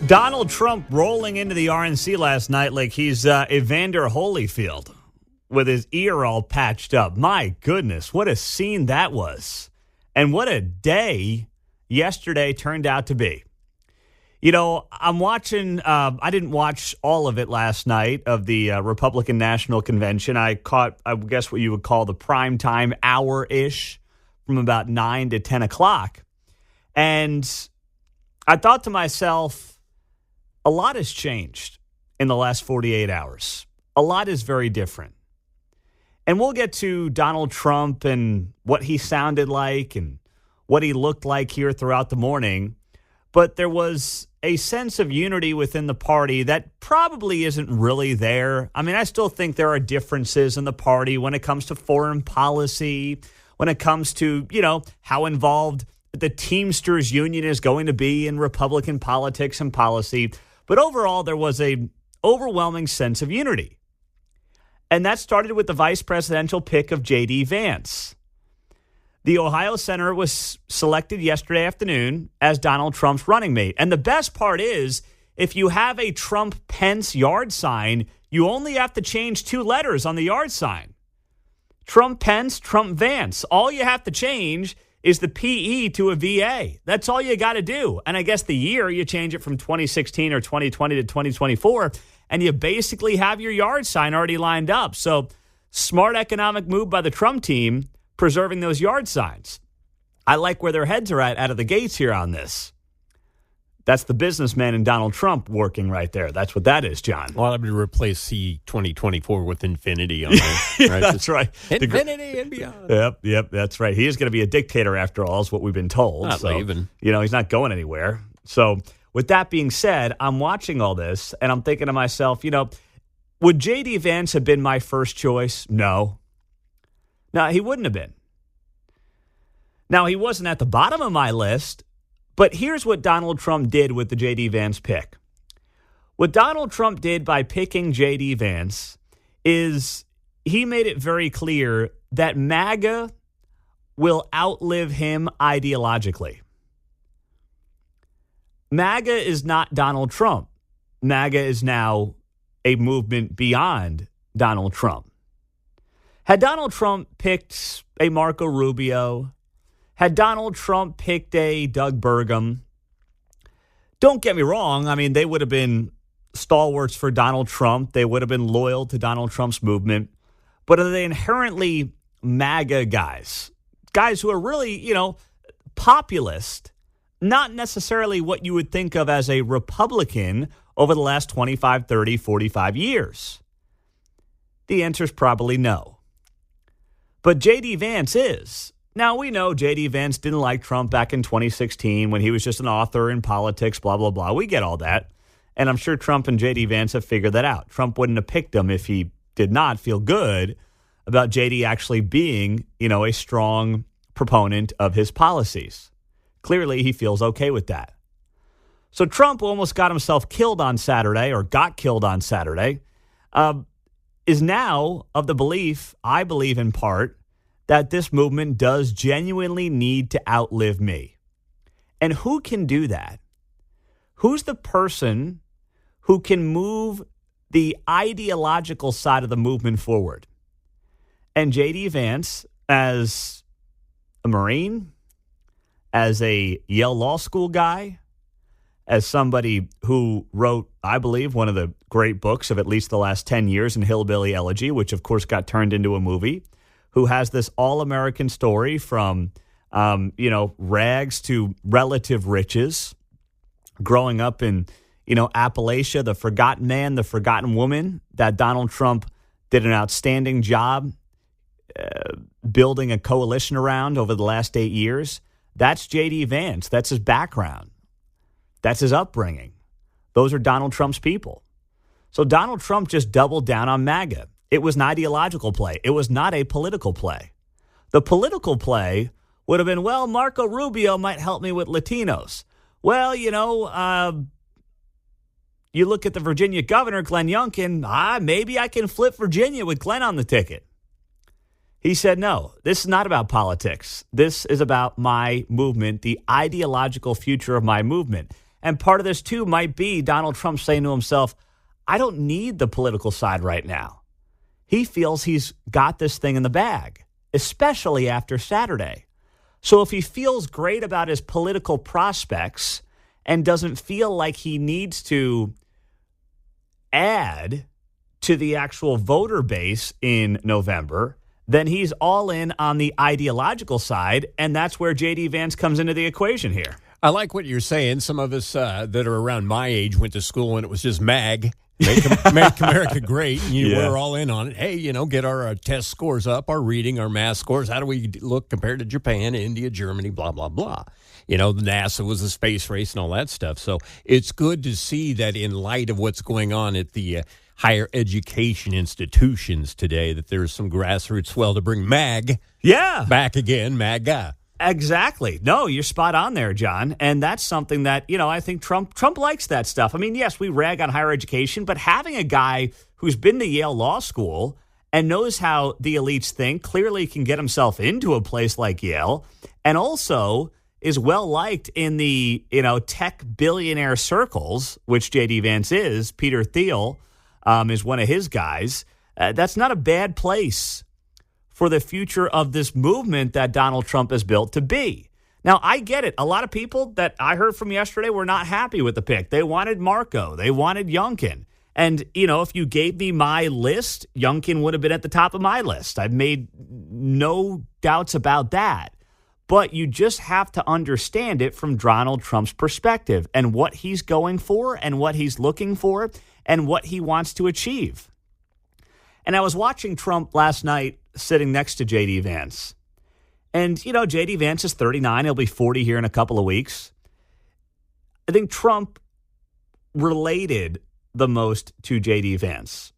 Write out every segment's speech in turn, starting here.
Donald Trump rolling into the RNC last night like he's Evander Holyfield with his ear all patched up. My goodness, what a scene that was. And what a day yesterday turned out to be. You know, I'm watching, I didn't watch all of it last night of the Republican National Convention. I caught, I guess what you would call the primetime hour-ish from about 9 to 10 o'clock. And I thought to myself, a lot has changed in the last 48 hours. A lot is very different. And we'll get to Donald Trump and what he sounded like and what he looked like here throughout the morning. But there was a sense of unity within the party that probably isn't really there. I mean, I still think there are differences in the party when it comes to foreign policy, when it comes to, you know, how involved the Teamsters Union is going to be in Republican politics and policy. But overall, there was an overwhelming sense of unity. And that started with the vice presidential pick of J.D. Vance. The Ohio senator was selected yesterday afternoon as Donald Trump's running mate. And the best part is, if you have a Trump-Pence yard sign, you only have to change 2 letters on the yard sign. Trump-Pence, Trump-Vance. All you have to change is the PE to a VA. That's all you got to do. And I guess the year, you change it from 2016 or 2020 to 2024, and you basically have your yard sign already lined up. So smart economic move by the Trump team, preserving those yard signs. I like where their heads are at out of the gates here on this. That's the businessman in Donald Trump working right there. That's what that is, John. Well, I would replace C 2024 with infinity on there. Right? That's right. Infinity and beyond. Yep, that's right. He is going to be a dictator after all, is what we've been told. Not leaving. You know, he's not going anywhere. So with that being said, I'm watching all this, and I'm thinking to myself, you know, would J.D. Vance have been my first choice? No. No, he wouldn't have been. Now, he wasn't at the bottom of my list, but here's what Donald Trump did with the J.D. Vance pick. What Donald Trump did by picking J.D. Vance is he made it very clear that MAGA will outlive him ideologically. MAGA is not Donald Trump. MAGA is now a movement beyond Donald Trump. Had Donald Trump picked a Marco Rubio, had Donald Trump picked a Doug Burgum, don't get me wrong, I mean, they would have been stalwarts for Donald Trump. They would have been loyal to Donald Trump's movement. But are they inherently MAGA guys? Guys who are really, you know, populist, not necessarily what you would think of as a Republican over the last 25, 30, 45 years? The answer is probably no. But J.D. Vance is. Now, we know J.D. Vance didn't like Trump back in 2016 when he was just an author in politics, blah, blah, blah. We get all that. And I'm sure Trump and J.D. Vance have figured that out. Trump wouldn't have picked him if he did not feel good about J.D. actually being, you know, a strong proponent of his policies. Clearly, he feels okay with that. So Trump almost got himself killed on Saturday, or got killed on Saturday, is now of the belief, I believe in part, that this movement does genuinely need to outlive me. And who can do that? Who's the person who can move the ideological side of the movement forward? And J.D. Vance, as a Marine, as a Yale Law School guy, as somebody who wrote, I believe, one of the great books of at least the last 10 years in Hillbilly Elegy, which of course got turned into a movie, who has this all-American story from, rags to relative riches, growing up in, Appalachia, the forgotten man, the forgotten woman, that Donald Trump did an outstanding job building a coalition around over the last 8 years. That's J.D. Vance. That's his background. That's his upbringing. Those are Donald Trump's people. So Donald Trump just doubled down on MAGA. It was an ideological play. It was not a political play. The political play would have been, well, Marco Rubio might help me with Latinos. Well, you look at the Virginia governor, Glenn Youngkin, maybe I can flip Virginia with Glenn on the ticket. He said, no, this is not about politics. This is about my movement, the ideological future of my movement. And part of this, too, might be Donald Trump saying to himself, I don't need the political side right now. He feels he's got this thing in the bag, especially after Saturday. So if he feels great about his political prospects and doesn't feel like he needs to add to the actual voter base in November, then he's all in on the ideological side, and that's where J.D. Vance comes into the equation here. I like what you're saying. Some of us that are around my age went to school when it was just MAG, Make America Great, and we're all in on it. Hey, get our test scores up, our reading, our math scores. How do we look compared to Japan, India, Germany, blah, blah, blah. NASA was a space race and all that stuff. So it's good to see that in light of what's going on at the higher education institutions today, that there's some grassroots swell to bring MAG back again, MAGA. Exactly. No, you're spot on there, John. And that's something that, I think Trump likes that stuff. I mean, yes, we rag on higher education, but having a guy who's been to Yale Law School and knows how the elites think, clearly can get himself into a place like Yale, and also is well liked in the, tech billionaire circles, which J.D. Vance is. Peter Thiel is one of his guys. That's not a bad place for the future of this movement that Donald Trump has built to be. Now, I get it. A lot of people that I heard from yesterday were not happy with the pick. They wanted Marco. They wanted Youngkin. And, if you gave me my list, Youngkin would have been at the top of my list. I've made no doubts about that. But you just have to understand it from Donald Trump's perspective and what he's going for and what he's looking for and what he wants to achieve. And I was watching Trump last night sitting next to J.D. Vance. And, J.D. Vance is 39. He'll be 40 here in a couple of weeks. I think Trump related the most to J.D. Vance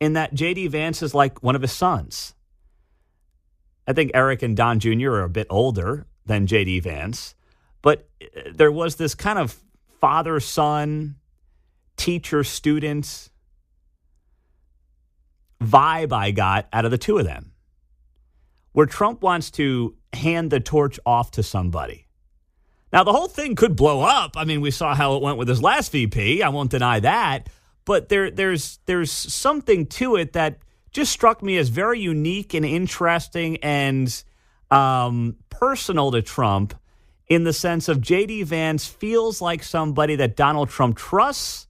in that J.D. Vance is like one of his sons. I think Eric and Don Jr. are a bit older than J.D. Vance, but there was this kind of father-son, teacher-student vibe I got out of the two of them, where Trump wants to hand the torch off to somebody. Now, the whole thing could blow up. I mean, we saw how it went with his last VP. I won't deny that. But there's something to it that just struck me as very unique and interesting and personal to Trump, in the sense of J.D. Vance feels like somebody that Donald Trump trusts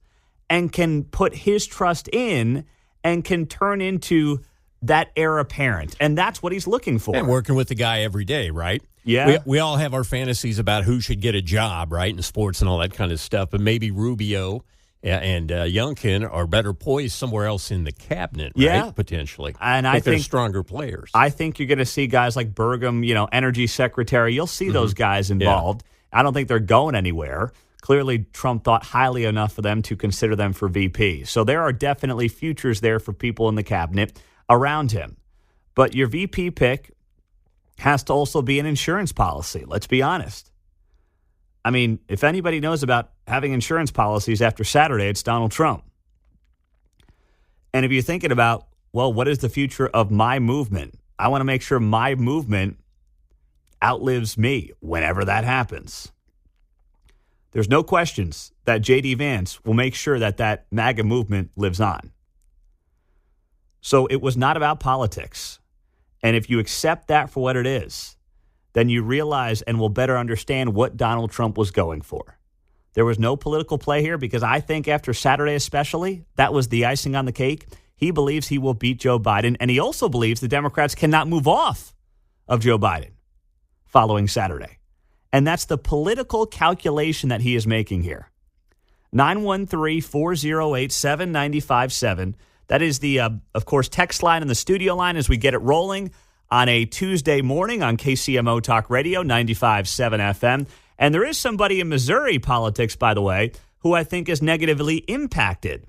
and can put his trust in and can turn into that heir apparent. And that's what he's looking for. And working with the guy every day, right? Yeah. We all have our fantasies about who should get a job, right, in sports and all that kind of stuff. But maybe Rubio and Youngkin are better poised somewhere else in the cabinet, right? Potentially. And I think they're stronger players. I think you're going to see guys like Burgum, energy secretary. You'll see those guys involved. Yeah. I don't think they're going anywhere. Clearly, Trump thought highly enough of them to consider them for VP. So there are definitely futures there for people in the cabinet around him. But your VP pick has to also be an insurance policy. Let's be honest. I mean, if anybody knows about having insurance policies after Saturday, it's Donald Trump. And if you're thinking about, well, what is the future of my movement? I want to make sure my movement outlives me whenever that happens. There's no questions that J.D. Vance will make sure that that MAGA movement lives on. So it was not about politics. And if you accept that for what it is, then you realize and will better understand what Donald Trump was going for. There was no political play here because I think after Saturday especially, that was the icing on the cake. He believes he will beat Joe Biden, and he also believes the Democrats cannot move off of Joe Biden following Saturday. And that's the political calculation that he is making here. 913-408-7957. That is the, of course, text line and the studio line as we get it rolling on a Tuesday morning on KCMO Talk Radio, 95.7 FM. And there is somebody in Missouri politics, by the way, who I think is negatively impacted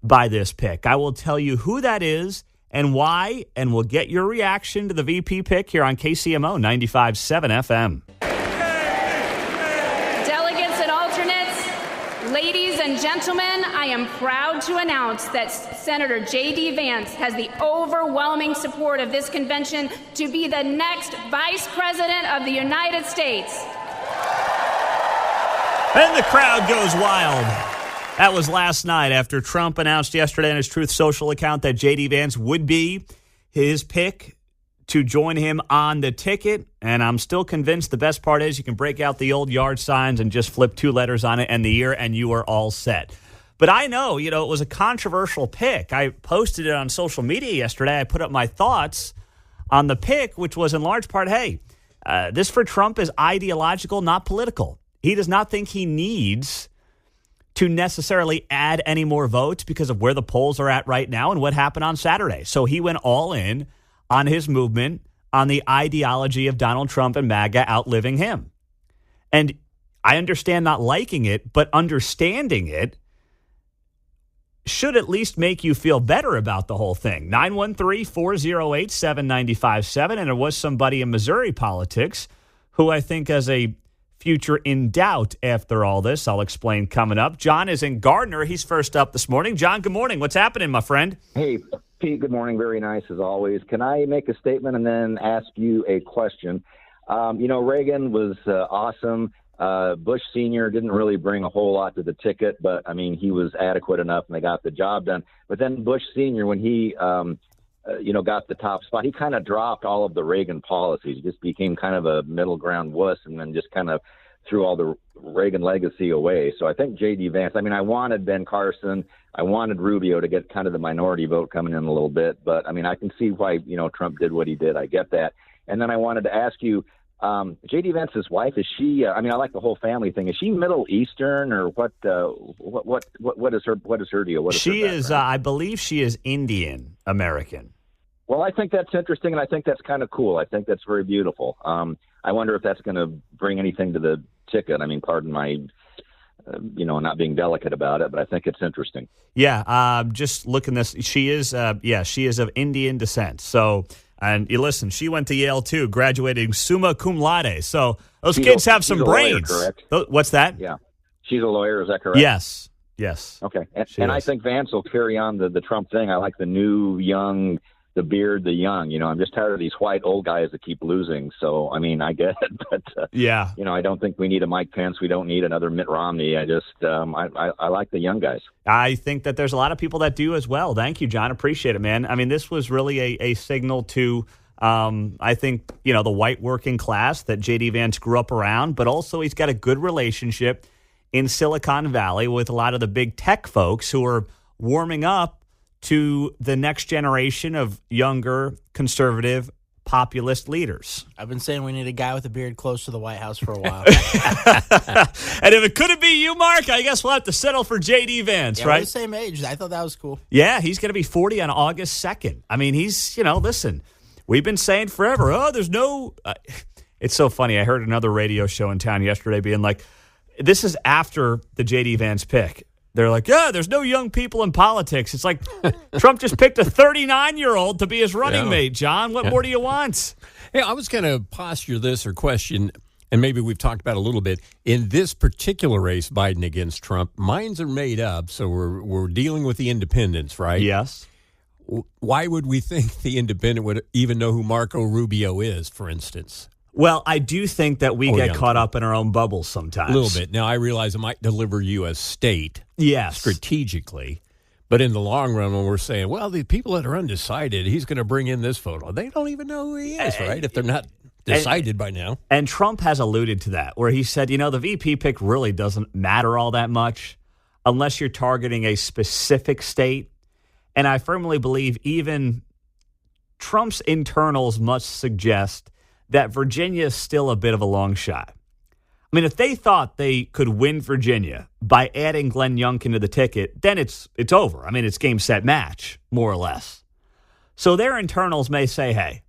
by this pick. I will tell you who that is and why, and we'll get your reaction to the VP pick here on KCMO 95.7 FM. Delegates and alternates, ladies and gentlemen, I am proud to announce that Senator J.D. Vance has the overwhelming support of this convention to be the next Vice President of the United States. And the crowd goes wild. That was last night after Trump announced yesterday on his Truth Social account that J.D. Vance would be his pick to join him on the ticket. And I'm still convinced the best part is you can break out the old yard signs and just flip 2 letters on it and the year, and you are all set. But I know, it was a controversial pick. I posted it on social media yesterday. I put up my thoughts on the pick, which was in large part, hey, this for Trump is ideological, not political. He does not think he needs to necessarily add any more votes because of where the polls are at right now and what happened on Saturday. So he went all in on his movement, on the ideology of Donald Trump and MAGA outliving him. And I understand not liking it, but understanding it should at least make you feel better about the whole thing. 913-408-7957. And there was somebody in Missouri politics who I think has a future in doubt after all this. I'll explain coming up. John is in Gardner. He's first up this morning. John, good morning. What's happening, my friend? Hey, Pete, good morning. Very nice as always. Can I make a statement and then ask you a question? Reagan was awesome. Bush Sr. didn't really bring a whole lot to the ticket, but, he was adequate enough and they got the job done. But then Bush Sr., when he got the top spot, he kind of dropped all of the Reagan policies. He just became kind of a middle ground wuss and then just kind of threw all the Reagan legacy away. So I think J.D. Vance, I wanted Ben Carson. I wanted Rubio to get kind of the minority vote coming in a little bit. But, I can see why, Trump did what he did. I get that. And then I wanted to ask you, J.D. Vance's wife, is she, I like the whole family thing. Is she Middle Eastern or what is her deal? She is, I believe she is Indian American. Well, I think that's interesting, and I think that's kind of cool. I think that's very beautiful. I wonder if that's going to bring anything to the ticket. Pardon my, not being delicate about it, but I think it's interesting. Yeah, just looking this, she is of Indian descent. So, and you listen, she went to Yale too, graduating summa cum laude. So those kids have some brains. Lawyer, correct? What's that? Yeah, she's a lawyer. Is that correct? Yes. Okay, and I think Vance will carry on the Trump thing. I like the new, young, the beard, the young. I'm just tired of these white old guys that keep losing. So, I get it. But, yeah, I don't think we need a Mike Pence. We don't need another Mitt Romney. I just, I like the young guys. I think that there's a lot of people that do as well. Thank you, John. Appreciate it, man. This was really a signal to, I think, the white working class that J.D. Vance grew up around, but also he's got a good relationship in Silicon Valley with a lot of the big tech folks who are warming up to the next generation of younger, conservative, populist leaders. I've been saying we need a guy with a beard close to the White House for a while. And if it couldn't be you, Mark, I guess we'll have to settle for J.D. Vance, right? We're the same age. I thought that was cool. Yeah, he's going to be 40 on August 2nd. He's, listen, we've been saying forever, there's no... it's so funny. I heard another radio show in town yesterday being like, this is after the J.D. Vance pick. They're like, there's no young people in politics. It's like Trump just picked a 39-year-old to be his running mate, John. What more do you want? Hey, I was going to posture this or question, and maybe we've talked about it a little bit. In this particular race, Biden against Trump, minds are made up, so we're dealing with the independents, right? Yes. Why would we think the independent would even know who Marco Rubio is, for instance? Well, I do think that we get caught up in our own bubbles sometimes. A little bit. Now, I realize it might deliver you a state strategically, but in the long run, when we're saying, well, the people that are undecided, he's going to bring in this photo, they don't even know who he is, right? If they're not decided by now. And Trump has alluded to that, where he said, the VP pick really doesn't matter all that much unless you're targeting a specific state. And I firmly believe even Trump's internals must suggest that Virginia is still a bit of a long shot. If they thought they could win Virginia by adding Glenn Youngkin to the ticket, then it's over. It's game, set, match, more or less. So their internals may say, hey,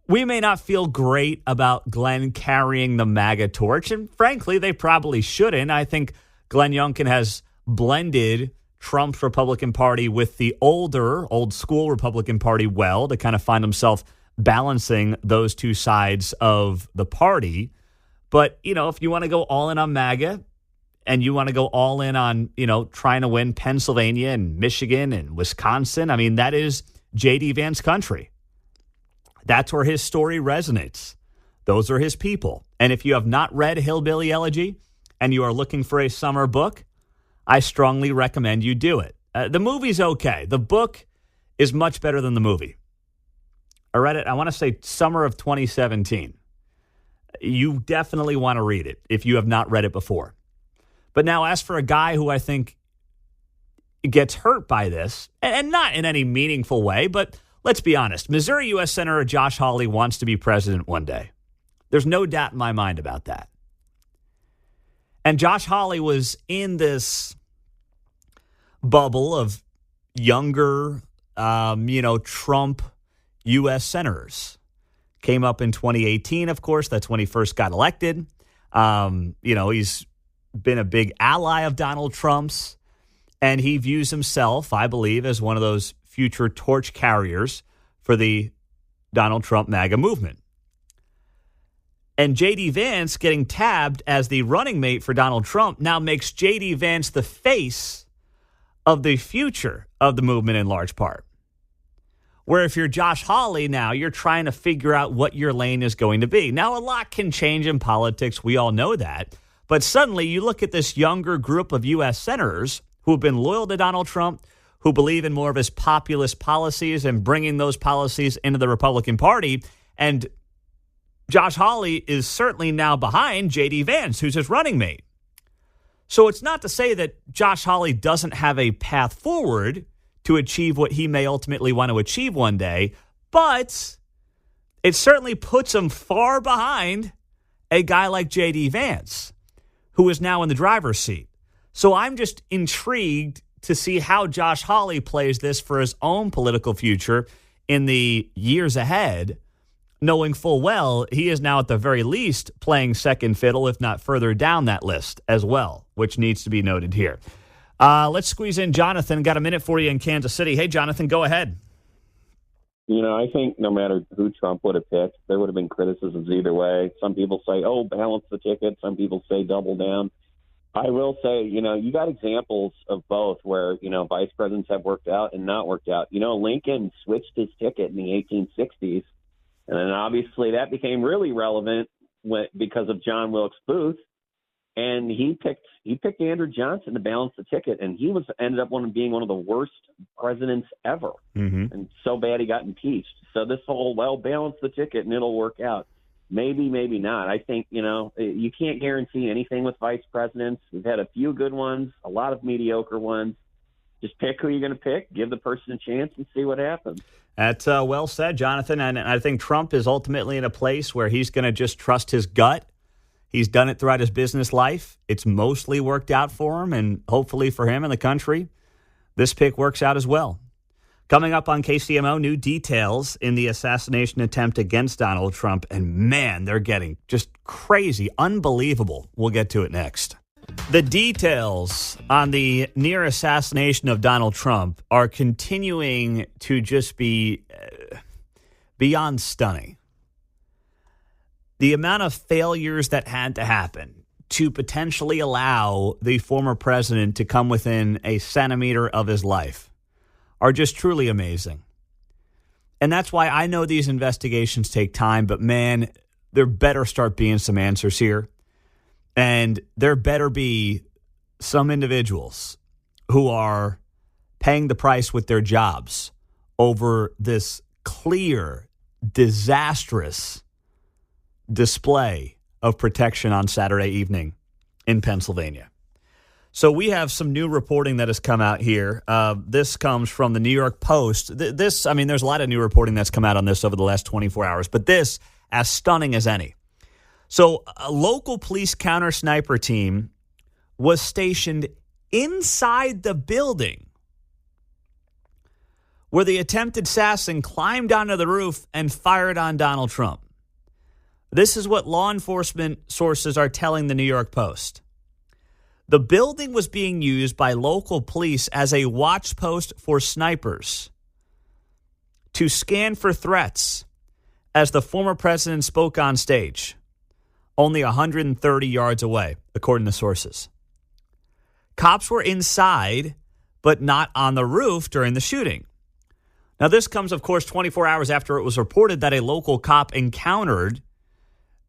we may not feel great about Glenn carrying the MAGA torch, and frankly, they probably shouldn't. I think Glenn Youngkin has blended Trump's Republican Party with the old school Republican Party well to kind of find himself balancing those two sides of the party. But, if you want to go all in on MAGA and you want to go all in on, trying to win Pennsylvania and Michigan and Wisconsin, that is J.D. Vance country. That's where his story resonates. Those are his people. And if you have not read Hillbilly Elegy, and you are looking for a summer book, I strongly recommend you do it. The movie's okay. The book is much better than the movie. I read it, I want to say summer of 2017. You definitely want to read it if you have not read it before. But now, as for a guy who I think gets hurt by this, and not in any meaningful way, but let's be honest, Missouri U.S. Senator Josh Hawley wants to be president one day. There's no doubt in my mind about that. And Josh Hawley was in this bubble of younger, Trump U.S. senators. Came up in 2018, of course. That's when he first got elected. He's been a big ally of Donald Trump's, and he views himself, I believe, as one of those future torch carriers for the Donald Trump MAGA movement. And J.D. Vance getting tabbed as the running mate for Donald Trump now makes J.D. Vance the face of the future of the movement in large part. Where if you're Josh Hawley now, you're trying to figure out what your lane is going to be. Now, a lot can change in politics. We all know that. But suddenly you look at this younger group of U.S. senators who have been loyal to Donald Trump, who believe in more of his populist policies and bringing those policies into the Republican Party. And Josh Hawley is certainly now behind J.D. Vance, who's his running mate. So it's not to say that Josh Hawley doesn't have a path forward to achieve what he may ultimately want to achieve one day, but it certainly puts him far behind a guy like J.D. Vance, who is now in the driver's seat. So I'm just intrigued to see how Josh Hawley plays this for his own political future in the years ahead, knowing full well he is now at the very least playing second fiddle, if not further down that list as well, which needs to be noted here. Let's squeeze in Jonathan. Got a minute for you in Kansas City. Hey, Jonathan, go ahead. I think no matter who Trump would have picked, there would have been criticisms either way. Some people say, balance the ticket. Some people say double down. I will say, you got examples of both where, vice presidents have worked out and not worked out. Lincoln switched his ticket in the 1860s, and then obviously that became really relevant because of John Wilkes Booth. And he picked Andrew Johnson to balance the ticket, and he ended up being one of the worst presidents ever, and so bad he got impeached. So this whole balance the ticket and it'll work out. Maybe, maybe not. I think you can't guarantee anything with vice presidents. We've had a few good ones, a lot of mediocre ones. Just pick who you're going to pick, give the person a chance, and see what happens. That's well said, Jonathan. And I think Trump is ultimately in a place where he's going to just trust his gut. He's done it throughout his business life. It's mostly worked out for him, and hopefully for him and the country, this pick works out as well. Coming up on KCMO, new details in the assassination attempt against Donald Trump. And man, they're getting just crazy, unbelievable. We'll get to it next. The details on the near assassination of Donald Trump are continuing to just be beyond stunning. The amount of failures that had to happen to potentially allow the former president to come within a centimeter of his life are just truly amazing. And that's why I know these investigations take time, but man, there better start being some answers here. And there better be some individuals who are paying the price with their jobs over this clear, disastrous display of protection on Saturday evening in Pennsylvania. So we have some new reporting that has come out here. This comes from the New York Post. There's a lot of new reporting that's come out on this over the last 24 hours, but this as stunning as any. So a local police counter-sniper team was stationed inside the building where the attempted assassin climbed onto the roof and fired on Donald Trump. This is what law enforcement sources are telling the New York Post. The building was being used by local police as a watch post for snipers to scan for threats as the former president spoke on stage, only 130 yards away, according to sources. Cops were inside, but not on the roof during the shooting. Now, this comes, of course, 24 hours after it was reported that a local cop encountered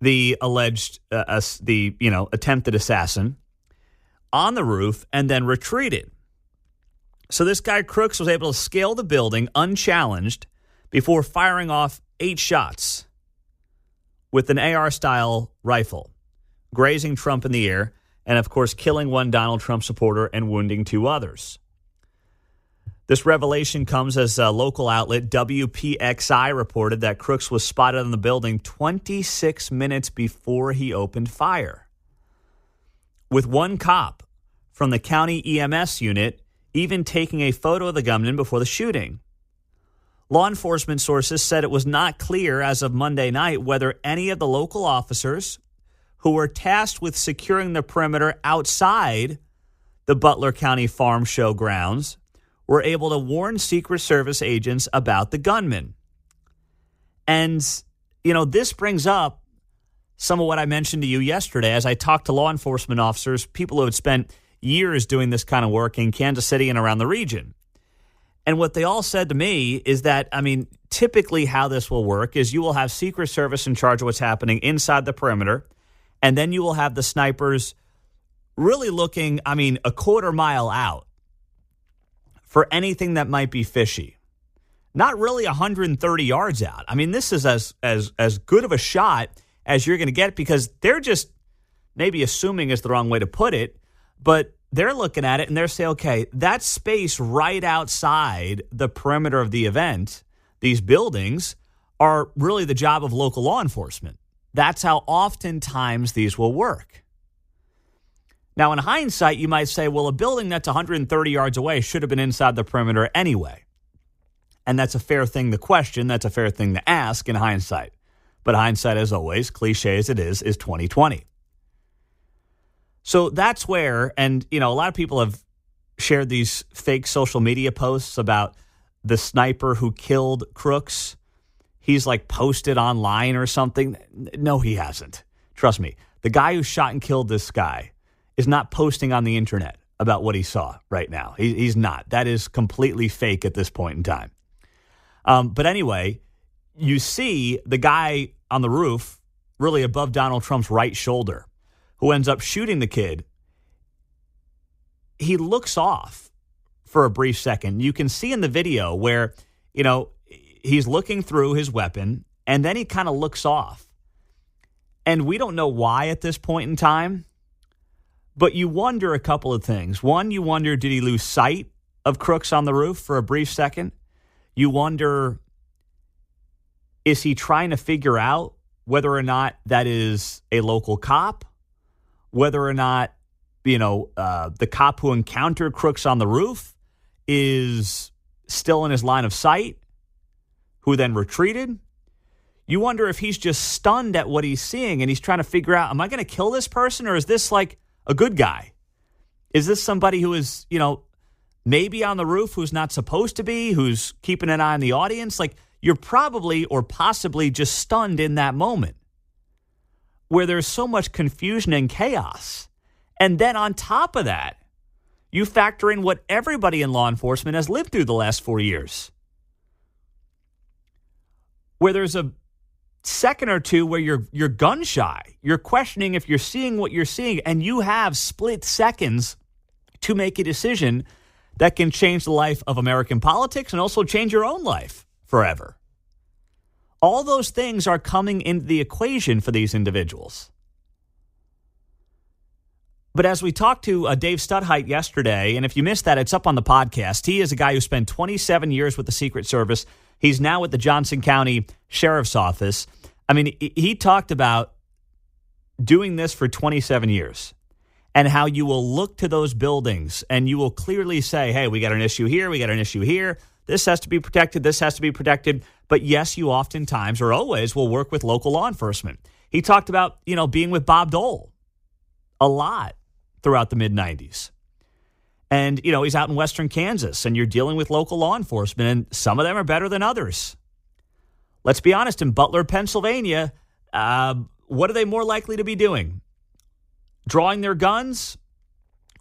the alleged, attempted assassin on the roof and then retreated. So this guy Crooks was able to scale the building unchallenged before firing off 8 shots with an AR-style rifle, grazing Trump in the ear and, of course, killing one Donald Trump supporter and wounding 2 others. This revelation comes as a local outlet WPXI reported that Crooks was spotted in the building 26 minutes before he opened fire, with one cop from the county EMS unit even taking a photo of the gunman before the shooting. Law enforcement sources said it was not clear as of Monday night whether any of the local officers who were tasked with securing the perimeter outside the Butler County Farm Show grounds were able to warn Secret Service agents about the gunman. And, this brings up some of what I mentioned to you yesterday as I talked to law enforcement officers, people who had spent years doing this kind of work in Kansas City and around the region. And what they all said to me is that, typically how this will work is you will have Secret Service in charge of what's happening inside the perimeter, and then you will have the snipers really looking, a quarter mile out for anything that might be fishy. Not really 130 yards out. This is as good of a shot as you're going to get because they're just maybe assuming is the wrong way to put it, but they're looking at it and they're saying, okay, that space right outside the perimeter of the event, these buildings, are really the job of local law enforcement. That's how oftentimes these will work. Now, in hindsight, you might say, well, a building that's 130 yards away should have been inside the perimeter anyway. And that's a fair thing to question. That's a fair thing to ask in hindsight. But hindsight, as always, cliche as it is 2020. So that's where, and, a lot of people have shared these fake social media posts about the sniper who killed Crooks. He's posted online or something. No, he hasn't. Trust me. The guy who shot and killed this guy is not posting on the internet about what he saw right now. He's not. That is completely fake at this point in time. But anyway, you see the guy on the roof, really above Donald Trump's right shoulder, who ends up shooting the kid. He looks off for a brief second. You can see in the video where, he's looking through his weapon and then he kind of looks off. And we don't know why at this point in time, but you wonder a couple of things. One, you wonder, did he lose sight of Crooks on the roof for a brief second? You wonder, is he trying to figure out whether or not that is a local cop? Whether or not, the cop who encountered Crooks on the roof is still in his line of sight, who then retreated. You wonder if he's just stunned at what he's seeing and he's trying to figure out, am I going to kill this person or is this a good guy? Is this somebody who is, maybe on the roof who's not supposed to be, who's keeping an eye on the audience? You're probably or possibly just stunned in that moment where there's so much confusion and chaos. And then on top of that, you factor in what everybody in law enforcement has lived through the last 4 years, where there's a second or two where you're gun shy. You're questioning if you're seeing what you're seeing, and you have split seconds to make a decision that can change the life of American politics and also change your own life forever. All those things are coming into the equation for these individuals. But as we talked to Dave Studheit yesterday, and if you missed that, it's up on the podcast. He is a guy who spent 27 years with the Secret Service. He's now with the Johnson County Sheriff's Office. He talked about doing this for 27 years and how you will look to those buildings and you will clearly say, hey, we got an issue here, we got an issue here. This has to be protected, this has to be protected. But yes, you oftentimes or always will work with local law enforcement. He talked about, being with Bob Dole a lot throughout the mid-90s. And, he's out in western Kansas, and you're dealing with local law enforcement, and some of them are better than others. Let's be honest, in Butler, Pennsylvania, what are they more likely to be doing? Drawing their guns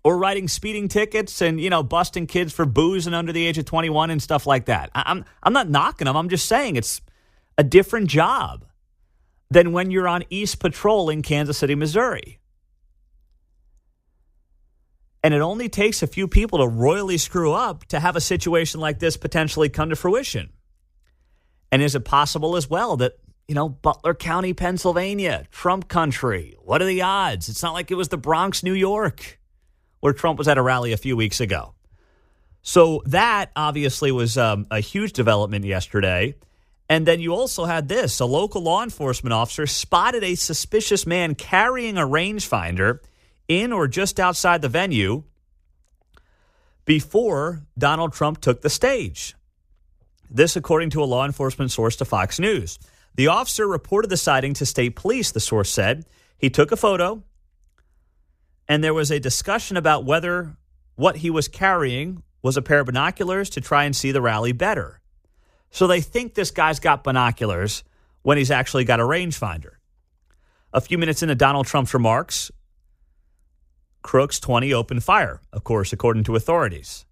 or writing speeding tickets and, busting kids for booze and under the age of 21 and stuff like that? I'm not knocking them. I'm just saying it's a different job. than when you're on East Patrol in Kansas City, Missouri. And it only takes a few people to royally screw up to have a situation like this potentially come to fruition. And is it possible as well that, Butler County, Pennsylvania, Trump country, what are the odds? It's not like it was the Bronx, New York, where Trump was at a rally a few weeks ago. So that obviously was a huge development yesterday. And then you also had this. A local law enforcement officer spotted a suspicious man carrying a rangefinder in or just outside the venue before Donald Trump took the stage. This, according to a law enforcement source to Fox News. The officer reported the sighting to state police, the source said. He took a photo, and there was a discussion about whether what he was carrying was a pair of binoculars to try and see the rally better. So they think this guy's got binoculars when he's actually got a rangefinder. A few minutes into Donald Trump's remarks, Crooks 20 opened fire, of course, according to authorities.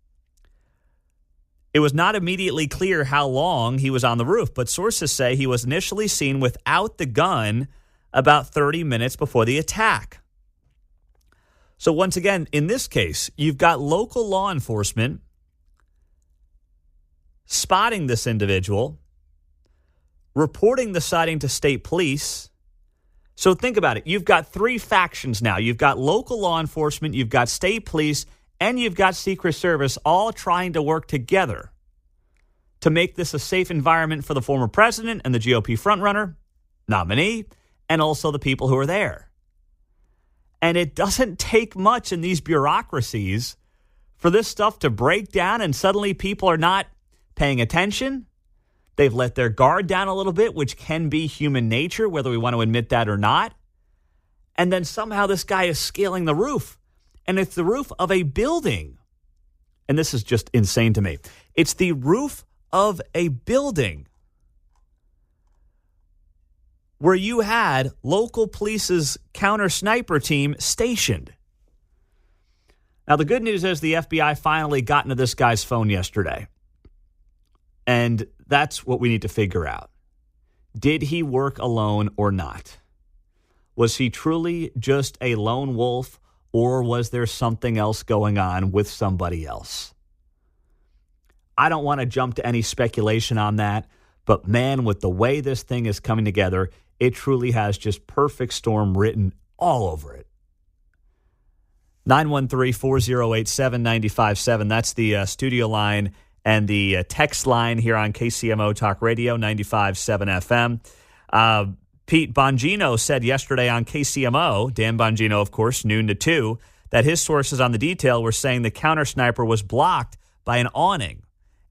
It was not immediately clear how long he was on the roof, but sources say he was initially seen without the gun about 30 minutes before the attack. So once again, in this case, you've got local law enforcement spotting this individual, reporting the sighting to state police. So think about it. You've got three factions now. You've got local law enforcement, you've got state police, and you've got Secret Service all trying to work together to make this a safe environment for the former president and the GOP frontrunner, nominee, and also the people who are there. And it doesn't take much in these bureaucracies for this stuff to break down and suddenly people are not paying attention. They've let their guard down a little bit, which can be human nature, whether we want to admit that or not. And then somehow this guy is scaling the roof. And it's the roof of a building. And this is just insane to me. It's the roof of a building where you had local police's counter sniper team stationed. Now, the good news is the FBI finally got into this guy's phone yesterday. And that's what we need to figure out. Did he work alone or not? Was he truly just a lone wolf? Or was there something else going on with somebody else? I don't want to jump to any speculation on that, but man, with the way this thing is coming together, it truly has just perfect storm written all over it. 913-408-7957. That's the studio line and the text line here on KCMO Talk Radio, 95.7 FM. Pete Bongino said yesterday on KCMO, Dan Bongino, of course, noon to 2, that his sources on the detail were saying the counter sniper was blocked by an awning.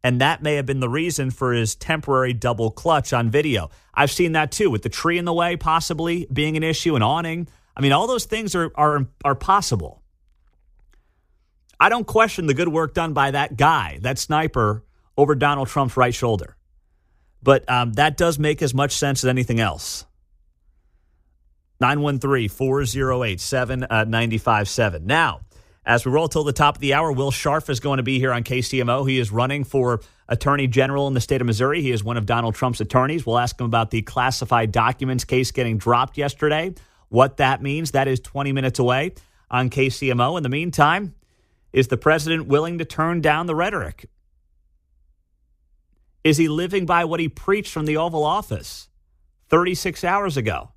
And that may have been the reason for his temporary double clutch on video. I've seen that too, with the tree in the way possibly being an issue, an awning. I mean, all those things are possible. I don't question the good work done by that guy, that sniper, over Donald Trump's right shoulder. But that does make as much sense as anything else. 913-408-7957. Now, as we roll till the top of the hour, Will Scharf is going to be here on KCMO. He is running for Attorney General in the state of Missouri. He is one of Donald Trump's attorneys. We'll ask him about the classified documents case getting dropped yesterday, what that means. That is 20 minutes away on KCMO. In the meantime, is the president willing to turn down the rhetoric? Is he living by what he preached from the Oval Office 36 hours ago?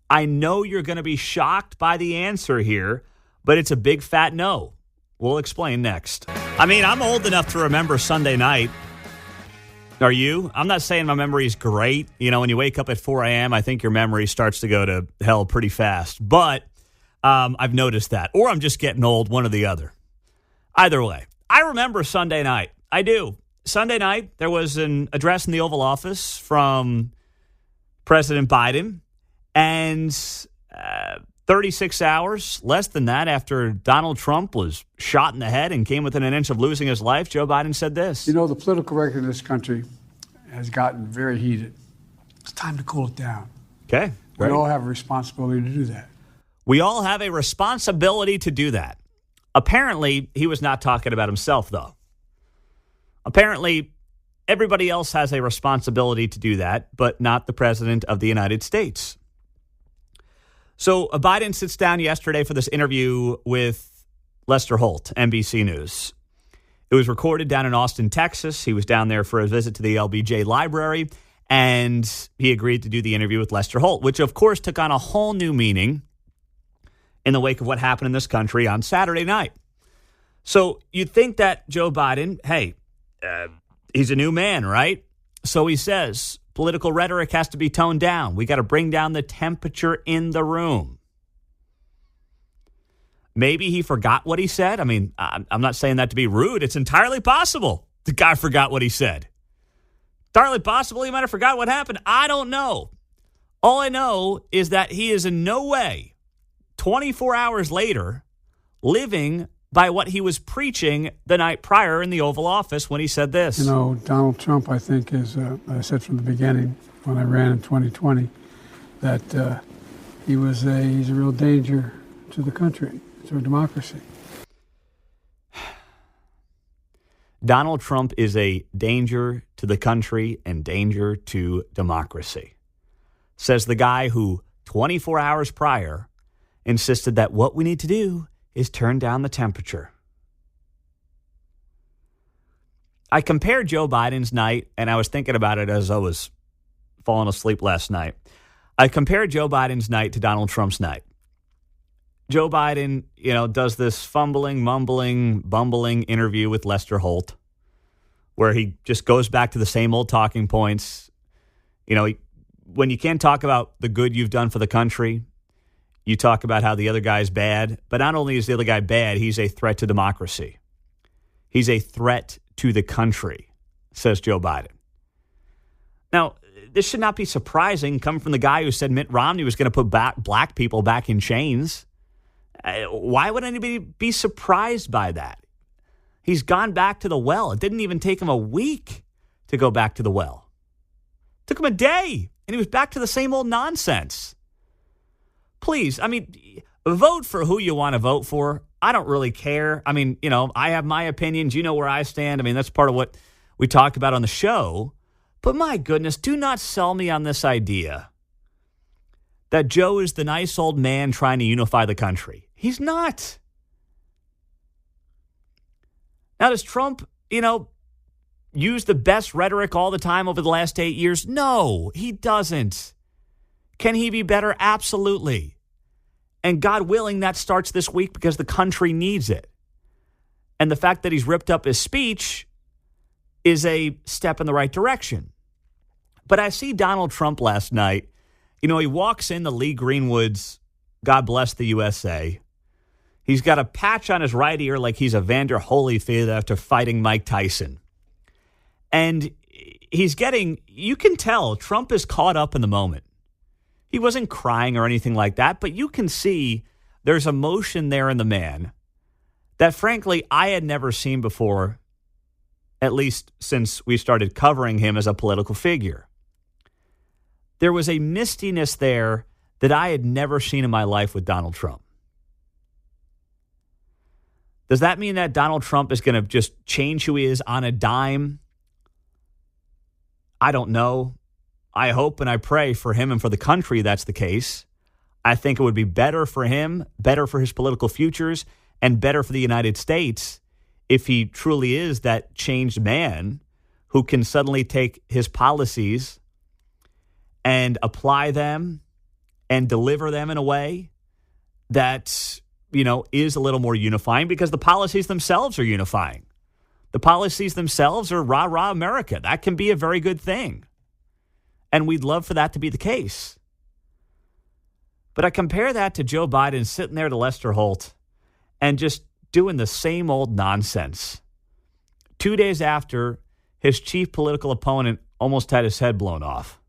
I know you're going to be shocked by the answer here, but it's a big fat no. We'll explain next. I mean, I'm old enough to remember Sunday night. Are you? I'm not saying my memory's great. You know, when you wake up at 4 a.m., I think your memory starts to go to hell pretty fast. But I've noticed that. Or I'm just getting old, one or the other. Either way, I remember Sunday night. I do. Sunday night, there was an address in the Oval Office from President Biden. And 36 hours, less than that, after Donald Trump was shot in the head and came within an inch of losing his life, Joe Biden said this. You know, the political record in this country has gotten very heated. It's time to cool it down. Okay. We all have a responsibility to do that. We all have a responsibility to do that. Apparently, he was not talking about himself, though. Apparently, everybody else has a responsibility to do that, but not the president of the United States. So Biden sits down yesterday for this interview with Lester Holt, NBC News. It was recorded down in Austin, Texas. He was down there for a visit to the LBJ library, and he agreed to do the interview with Lester Holt, which, of course, took on a whole new meaning in the wake of what happened in this country on Saturday night. So you'd think that Joe Biden, hey, he's a new man, right? So he says political rhetoric has to be toned down. We got to bring down the temperature in the room. Maybe he forgot what he said. I mean, I'm not saying that to be rude. It's entirely possible the guy forgot what he said. Entirely possible he might have forgot what happened. I don't know. All I know is that he is in no way, 24 hours later, living by what he was preaching the night prior in the Oval Office when he said this. You know, Donald Trump, I think, is, I said from the beginning when I ran in 2020, that he's a real danger to the country, to our democracy. Donald Trump is a danger to the country and danger to democracy, says the guy who 24 hours prior insisted that what we need to do is turn down the temperature. I compared Joe Biden's night, and I was thinking about it as I was falling asleep last night. I compared Joe Biden's night to Donald Trump's night. Joe Biden, does this fumbling, mumbling, bumbling interview with Lester Holt, where he just goes back to the same old talking points. When you can't talk about the good you've done for the country, you talk about how the other guy's bad. But not only is the other guy bad, he's a threat to democracy. He's a threat to the country, says Joe Biden. Now, this should not be surprising coming from the guy who said Mitt Romney was going to put black people back in chains. Why would anybody be surprised by that? He's gone back to the well. It didn't even take him a week to go back to the well. It took him a day, and he was back to the same old nonsense. Please, vote for who you want to vote for. I don't really care. I have my opinions. You know where I stand. That's part of what we talked about on the show. But my goodness, do not sell me on this idea that Joe is the nice old man trying to unify the country. He's not. Now, does Trump, use the best rhetoric all the time over the last 8 years? No, he doesn't. Can he be better? Absolutely. And God willing, that starts this week because the country needs it. And the fact that he's ripped up his speech is a step in the right direction. But I see Donald Trump last night. He walks in the Lee Greenwood's God Bless the USA. He's got a patch on his right ear like he's Evander Holyfield after fighting Mike Tyson. And you can tell Trump is caught up in the moment. He wasn't crying or anything like that, but you can see there's emotion there in the man that, frankly, I had never seen before, at least since we started covering him as a political figure. There was a mistiness there that I had never seen in my life with Donald Trump. Does that mean that Donald Trump is going to just change who he is on a dime? I don't know. I hope and I pray for him and for the country that's the case. I think it would be better for him, better for his political futures, and better for the United States if he truly is that changed man who can suddenly take his policies and apply them and deliver them in a way that, is a little more unifying, because the policies themselves are unifying. The policies themselves are rah-rah America. That can be a very good thing. And we'd love for that to be the case. But I compare that to Joe Biden sitting there to Lester Holt and just doing the same old nonsense. 2 days after his chief political opponent almost had his head blown off.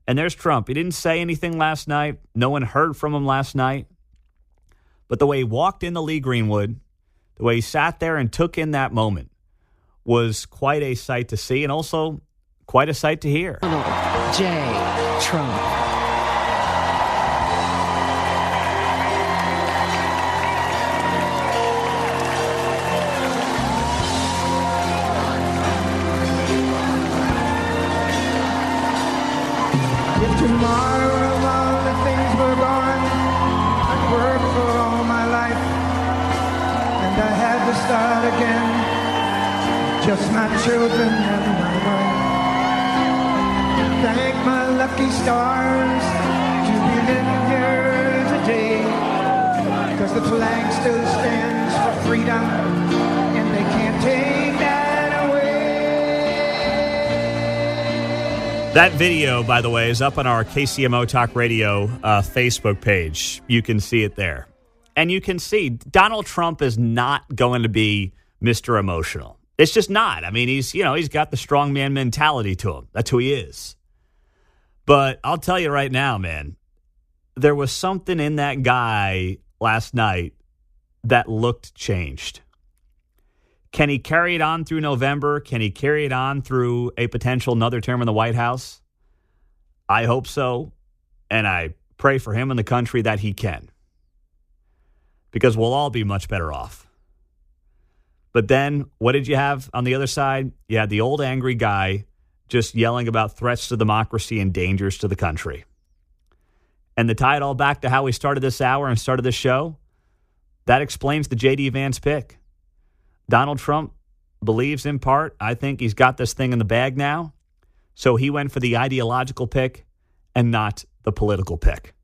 And there's Trump. He didn't say anything last night. No one heard from him last night. But the way he walked into Lee Greenwood, the way he sat there and took in that moment was quite a sight to see, and also quite a sight to hear. J. Trump. If tomorrow all the had to start again. Just my children and my wife. Thank my lucky stars to be living here today. Because the flag still stands for freedom, and they can't take that away. That video, by the way, is up on our KCMO Talk Radio Facebook page. You can see it there. And you can see Donald Trump is not going to be Mr. Emotional. It's just not. I mean, he's got the strongman mentality to him. That's who he is. But I'll tell you right now, man, there was something in that guy last night that looked changed. Can he carry it on through November? Can he carry it on through a potential another term in the White House? I hope so. And I pray for him and the country that he can. Because we'll all be much better off. But then, what did you have on the other side? You had the old angry guy just yelling about threats to democracy and dangers to the country. And to tie it all back to how we started this hour and started this show, that explains the J.D. Vance pick. Donald Trump believes in part, I think he's got this thing in the bag now, so he went for the ideological pick and not the political pick.